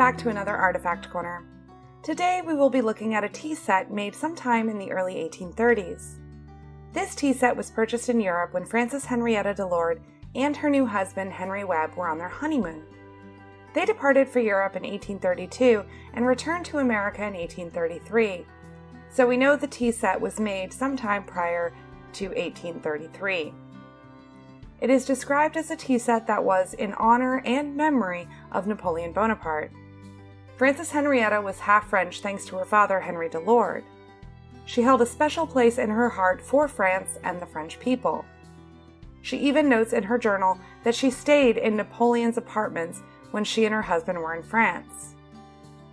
back to another Artifact Corner. Today we will be looking at a tea set made sometime in the early 1830s. This tea set was purchased in Europe when Frances Henrietta Delord and her new husband Henry Webb were on their honeymoon. They departed for Europe in 1832 and returned to America in 1833, so we know the tea set was made sometime prior to 1833. It is described as a tea set that was in honor and memory of Napoleon Bonaparte. Frances Henrietta was half French thanks to her father Henry Delord. She held a special place in her heart for France and the French people. She even notes in her journal that she stayed in Napoleon's apartments when she and her husband were in France.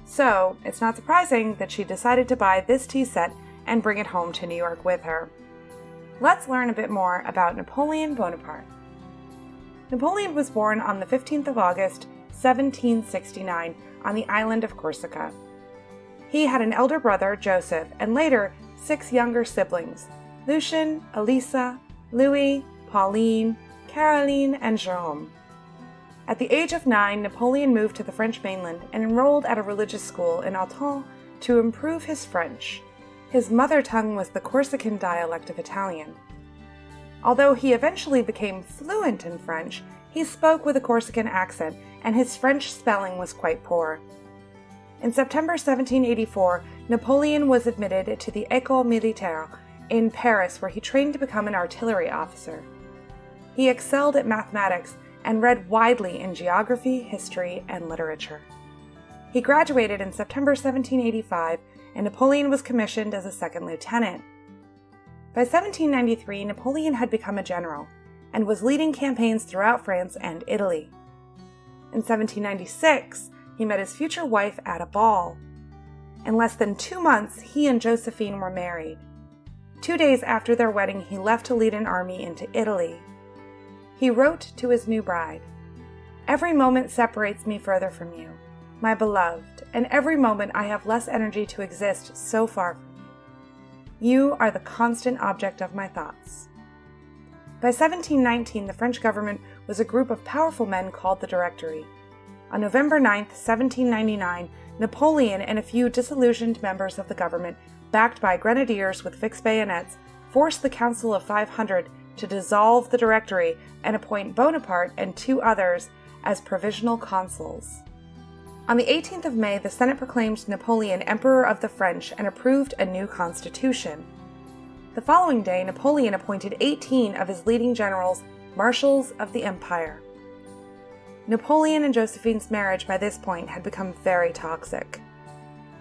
So, it's not surprising that she decided to buy this tea set and bring it home to New York with her. Let's learn a bit more about Napoleon Bonaparte. Napoleon was born on the 15th of August, 1769, on the island of Corsica. He had an elder brother, Joseph, and later 6 younger siblings, Lucien, Elisa, Louis, Pauline, Caroline, and Jerome. At the age of 9, Napoleon moved to the French mainland and enrolled at a religious school in Autun to improve his French. His mother tongue was the Corsican dialect of Italian. Although he eventually became fluent in French, he spoke with a Corsican accent, and his French spelling was quite poor. In September 1784, Napoleon was admitted to the École Militaire in Paris, where he trained to become an artillery officer. He excelled at mathematics and read widely in geography, history, and literature. He graduated in September 1785, and Napoleon was commissioned as a second lieutenant. By 1793, Napoleon had become a general and was leading campaigns throughout France and Italy. In 1796, he met his future wife at a ball. In less than 2 months, he and Josephine were married. 2 days after their wedding, he left to lead an army into Italy. He wrote to his new bride, "Every moment separates me further from you, my beloved, and every moment I have less energy to exist so far from you. You are the constant object of my thoughts." By 1719, the French government was a group of powerful men called the Directory. On November 9, 1799, Napoleon and a few disillusioned members of the government, backed by grenadiers with fixed bayonets, forced the Council of 500 to dissolve the Directory and appoint Bonaparte and 2 others as provisional consuls. On the 18th of May, the Senate proclaimed Napoleon Emperor of the French and approved a new constitution. The following day, Napoleon appointed 18 of his leading generals marshals of the empire. Napoleon and Josephine's marriage by this point had become very toxic.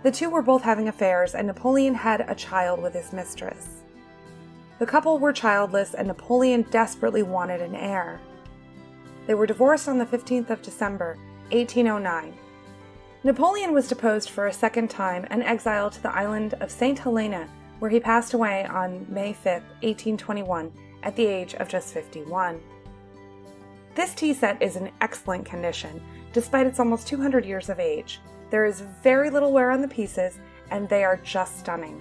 The two were both having affairs, and Napoleon had a child with his mistress. The couple were childless, and Napoleon desperately wanted an heir. They were divorced on the 15th of December, 1809. Napoleon was deposed for a second time and exiled to the island of St. Helena, where he passed away on May 5, 1821, at the age of just 51. This tea set is in excellent condition, despite its almost 200 years of age. There is very little wear on the pieces, and they are just stunning.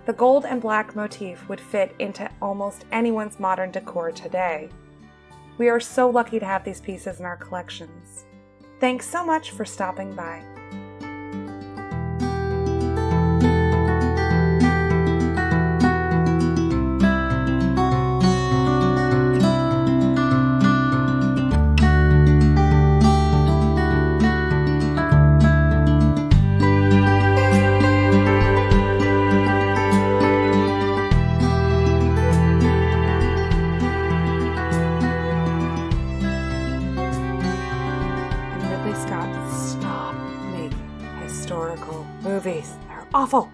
The gold and black motif would fit into almost anyone's modern decor today. We are so lucky to have these pieces in our collections. Thanks so much for stopping by. Stop making historical movies. They're awful.